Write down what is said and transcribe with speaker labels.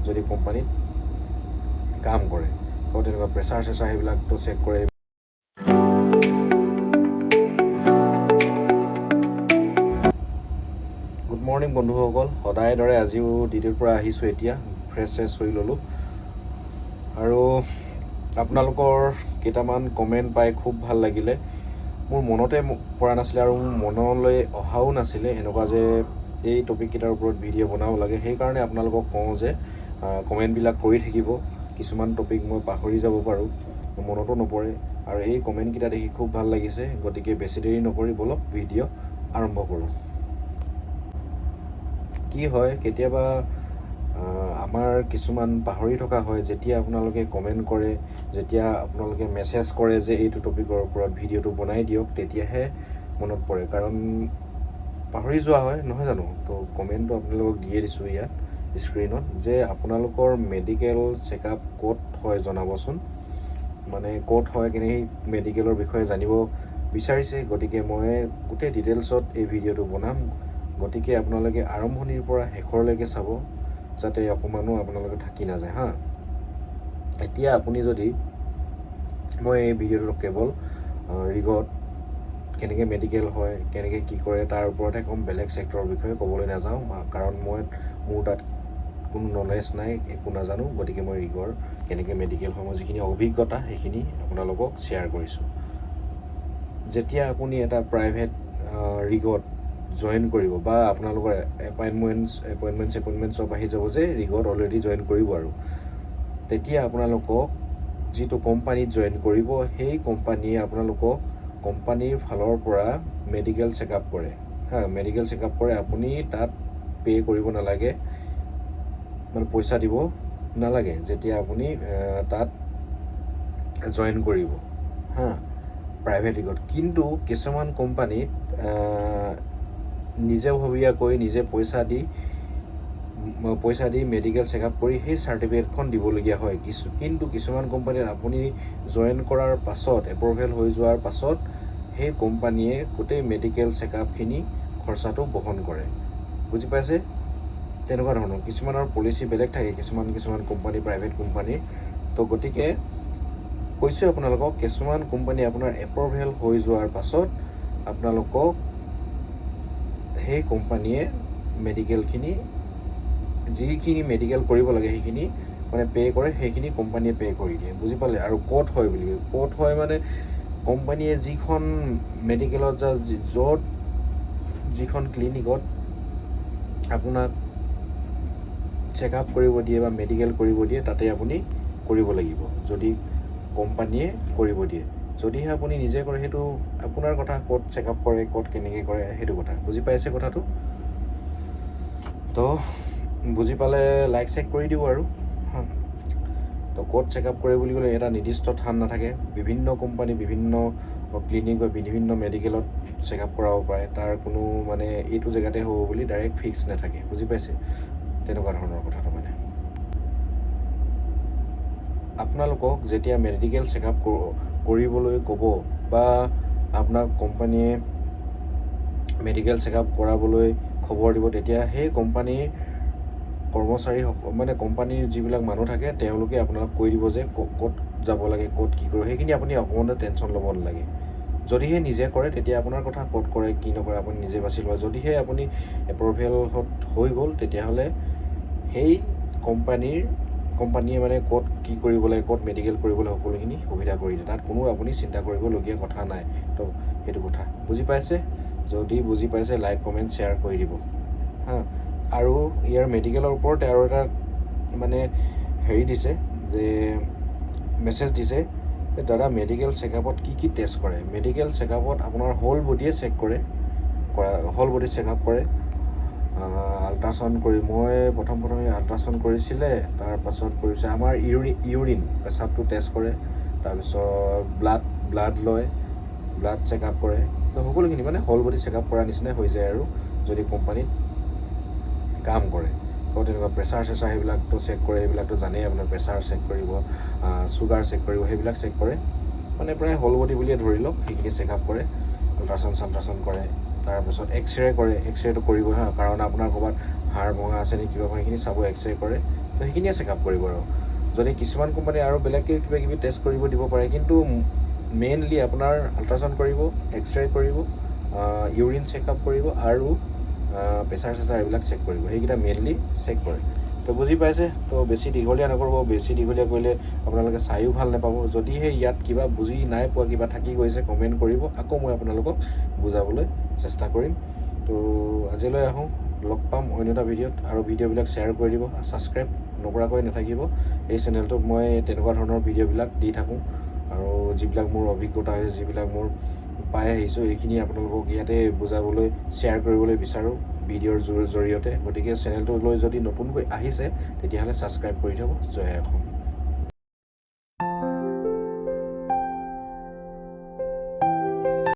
Speaker 1: যদি কোম্পানীত কাম কৰে। তো তেনেকুৱা প্ৰেছাৰ চেছাৰ সেইবিলাকতো চেক কৰে। গুড মৰ্ণিং বন্ধুসকল, সদায় দৰে আজিও ডিউটিৰ পৰা আহিছোঁ। এতিয়া ফ্ৰেছ হৈ ল'লোঁ আৰু আপোনালোকৰ কেইটামান কমেণ্ট পাই খুব ভাল লাগিলে। মোৰ মনতে পৰা নাছিলে আৰু মোৰ মনলৈ অহাও নাছিলে এনেকুৱা যে এই টপিককেইটাৰ ওপৰত ভিডিঅ' বনাব লাগে। সেইকাৰণে আপোনালোকক কওঁ যে কমেণ্টবিলাক কৰি থাকিব। কিছুমান টপিক মই পাহৰি যাব পাৰোঁ, মনতো নপৰে, আৰু এই কমেণ্টকেইটা দেখি খুব ভাল লাগিছে। গতিকে বেছি দেৰি নকৰি বলক ভিডিঅ' আৰম্ভ কৰোঁ। কি হয়, কেতিয়াবা আমাৰ কিছুমান পাহৰি থকা হয়। যেতিয়া আপোনালোকে কমেণ্ট কৰে, যেতিয়া আপোনালোকে মেছেজ কৰে যে এইটো টপিকৰ ওপৰত ভিডিঅ'টো বনাই দিয়ক, তেতিয়াহে মনত পৰে, কাৰণ পাহৰি যোৱা হয়, নহয় জানো? তো কমেণ্টটো আপোনালোকক দিয়ে দিছোঁ ইয়াত স্ক্ৰীণত, যে আপোনালোকৰ মেডিকেল চেকআপ ক'ত হয় জনাবচোন। মানে ক'ত হয়, কেনেকৈ মেডিকেলৰ বিষয়ে জানিব বিচাৰিছে। গতিকে মই গোটেই ডিটেইলছত এই ভিডিঅ'টো বনাম। গতিকে আপোনালোকে আৰম্ভণিৰ পৰা শেষৰলৈকে চাব, যাতে অকণমানো আপোনালোকে থাকি নাযায় হা। এতিয়া আপুনি যদি, মই এই ভিডিঅ'টো কেৱল ৰিগত কেনেকৈ মেডিকেল হয়, কেনেকৈ কি কৰে তাৰ ওপৰতহে ক'ম, বেলেগ ছেক্টৰৰ বিষয়ে ক'বলৈ নাযাওঁ, কাৰণ মোৰ তাত কোনো নলেজ নাই, একো নাজানো। গতিকে মই ৰিগৰ কেনেকৈ মেডিকেল হয়, মই যিখিনি অভিজ্ঞতা সেইখিনি আপোনালোকক শ্বেয়াৰ কৰিছোঁ। যেতিয়া আপুনি এটা প্ৰাইভেট ৰিগত জইন কৰিব, বা আপোনালোকৰ এপইণ্টমেণ্ট চব আহি যাব যে ৰিগত অলৰেডি জইন কৰিব, আৰু তেতিয়া আপোনালোকক যিটো কোম্পানীত জইন কৰিব, সেই কোম্পানীয়ে আপোনালোকক কোম্পানীৰ ফালৰ পৰা মেডিকেল চেকআপ কৰে হা। মেডিকেল চেকআপ কৰে, আপুনি তাত পে' কৰিব নালাগে, মানে পইচা দিব নালাগে যেতিয়া আপুনি তাত জইন কৰিব হা, প্ৰাইভেট ৰিগত। কিন্তু কিছুমান কোম্পানীত নিজাববীয়াকৈ নিজে পইচা দি মেডিকেল চেকআপ কৰি সেই চাৰ্টিফিকেটখন দিবলগীয়া হয়। কিন্তু কিছুমান কোম্পানীত আপুনি জইন কৰাৰ পাছত, এপ্ৰুভেল হৈ যোৱাৰ পাছত, সেই কোম্পানীয়ে গোটেই মেডিকেল চেকআপখিনি খৰচাটো বহন কৰে। বুজি পাইছে? তেনেকুৱা ধৰণৰ কিছুমানৰ পলিচি বেলেগ থাকে, কিছুমান কোম্পানী, প্ৰাইভেট কোম্পানীৰ। তো গতিকে কৈছোঁ আপোনালোকক, কিছুমান কোম্পানী আপোনাৰ এপ্ৰুভেল হৈ যোৱাৰ পাছত আপোনালোকক সেই কোম্পানীয়ে মেডিকেলখিনি, যিখিনি মেডিকেল কৰিব লাগে সেইখিনি মানে পে' কৰে, সেইখিনি কোম্পানীয়ে পে' কৰি দিয়ে। বুজি পালে? আৰু ক'ত হয় বুলি, ক'ত হয় মানে কোম্পানীয়ে যিখন মেডিকেলত য'ত যিখন ক্লিনিকত আপোনাক চেকআপ কৰিব দিয়ে বা মেডিকেল কৰিব দিয়ে, তাতে আপুনি কৰিব লাগিব, যদি কোম্পানীয়ে কৰিব দিয়ে। যদিহে আপুনি নিজে কৰে, সেইটো আপোনাৰ কথা, ক'ত চেকআপ কৰে, ক'ত কেনেকৈ কৰে, সেইটো কথা। বুজি পাইছে কথাটো? তো বুজি পালে লাইক চেক কৰি দিব আৰু হা। তো ক'ত চেকআপ কৰে বুলি ক'লে এটা নিৰ্দিষ্ট স্থান নাথাকে, বিভিন্ন কোম্পানী, বিভিন্ন ক্লিনিক বা বিভিন্ন মেডিকেলত চেকআপ কৰাব পাৰে। তাৰ কোনো মানে এইটো জেগাতে হ'ব বুলি ডাইৰেক্ট ফিক্স নাথাকে। বুজি পাইছে? তেনেকুৱা ধৰণৰ কথাটো মানে। আপোনালোকক যেতিয়া মেডিকেল চেকআপ কৰিবলৈ ক'ব, বা আপোনাক কোম্পানীয়ে মেডিকেল চেকআপ কৰাবলৈ খবৰ দিব, তেতিয়া সেই কোম্পানীৰ কৰ্মচাৰী, মানে কোম্পানীৰ যিবিলাক মানুহ থাকে, তেওঁলোকে আপোনাক কৈ দিব যে ক'ত যাব লাগে, ক'ত কি কৰিব। সেইখিনি আপুনি অকণমানো টেনশ্যন ল'ব নালাগে। যদিহে নিজে কৰে, তেতিয়া আপোনাৰ কথা, ক'ত কৰে কি নকৰে আপুনি নিজে বাছি লয়। যদিহে আপুনি এপ্ৰুভেল হৈ গ'ল, তেতিয়াহ'লে সেই কোম্পানীয়ে মানে ক'ত কি কৰিব লাগে, ক'ত মেডিকেল কৰিবলৈ, সকলোখিনি সুবিধা কৰি দিয়ে। তাত কোনো আপুনি চিন্তা কৰিবলগীয়া কথা নাই। তো সেইটো কথা বুজি পাইছে? যদি বুজি পাইছে, লাইক কমেণ্ট শ্বেয়াৰ কৰি দিব হা। আৰু ইয়াৰ মেডিকেলৰ ওপৰতে আৰু এটা মানে হেৰি দিছে, যে মেছেজ দিছে, দাদা মেডিকেল চেকআপত কি টেষ্ট কৰে। মেডিকেল চেকআপত আপোনাৰ হোল বডিয়ে হোল বডি চেকআপ কৰে। আল্ট্ৰাচাউণ্ড কৰি, মই প্ৰথমে আল্ট্ৰাচাউণ্ড কৰিছিলে, তাৰপাছত কৰিছে আমাৰ ইউৰিন পেচাবটো টেষ্ট কৰে, তাৰপিছত ব্লাড লয়, ব্লাড চেকআপ কৰে। তো সকলোখিনি মানে হোল বডি চেকআপ কৰা নিচিনাই হৈ যায় আৰু, যদি কোম্পানীত কাম কৰে। তো তেনেকুৱা প্ৰেছাৰ চেছাৰ সেইবিলাকতো চেক কৰে, সেইবিলাকতো জানেই আপোনাৰ, প্ৰেছাৰ চেক কৰিব, চুগাৰ চেক কৰিব, সেইবিলাক চেক কৰে। মানে প্ৰায় হোল বডি বুলিয়ে ধৰি লওক, সেইখিনি চেকআপ কৰে। আল্ট্ৰাচাউণ্ড কৰে, তাৰপিছত এক্সৰে কৰে। এক্সৰেটো কৰিবই হা, কাৰণ আপোনাৰ ক'ৰবাত হাড় ভঙা আছে নেকি, কিবা সেইখিনি চাব, এক্সৰে কৰে। তো সেইখিনিয়ে চেকআপ কৰিব। আৰু যদি কিছুমান কোম্পানী আৰু বেলেগকৈ কিবা কিবি টেষ্ট কৰিব দিব পাৰে, কিন্তু মেইনলি আপোনাৰ আল্ট্ৰাচাউণ্ড কৰিব, এক্সৰে কৰিব, ইউৰিন চেকআপ কৰিব আৰু প্ৰেছাৰ চেছাৰ এইবিলাক চেক কৰিব। সেইকেইটা মেইনলি চেক কৰে। তো বুজি পাইছে? তো বেছি দীঘলীয়া নকৰিব। বেছি দীঘলীয়া কৰিলে আপোনালোকে চায়ো ভাল নাপাব। যদিহে ইয়াত কিবা বুজি নাই পোৱা, কিবা থাকি গৈছে, কমেণ্ট কৰিব, আকৌ মই আপোনালোকক বুজাবলৈ চেষ্টা কৰিম। তো আজিলৈ আহোঁ, লগ পাম অন্য এটা ভিডিঅ'ত। আৰু ভিডিঅ'বিলাক শ্বেয়াৰ কৰি দিব, ছাবস্ক্ৰাইব নকৰাকৈ নাথাকিব। এই চেনেলটোত মই তেনেকুৱা ধৰণৰ ভিডিঅ'বিলাক দি থাকোঁ, আৰু যিবিলাক মোৰ অভিজ্ঞতা হৈছে, যিবিলাক মোৰ পাই আহিছোঁ, এইখিনি আপোনালোকক ইয়াতে বুজাবলৈ, শ্বেয়াৰ কৰিবলৈ বিচাৰোঁ ভিডিঅ'ৰ জৰিয়তে। গতিকে চেনেলটোলৈ যদি নতুনকৈ আহিছে তেতিয়াহ'লে ছাবস্ক্ৰাইব কৰি থ'ব। জয় অসম।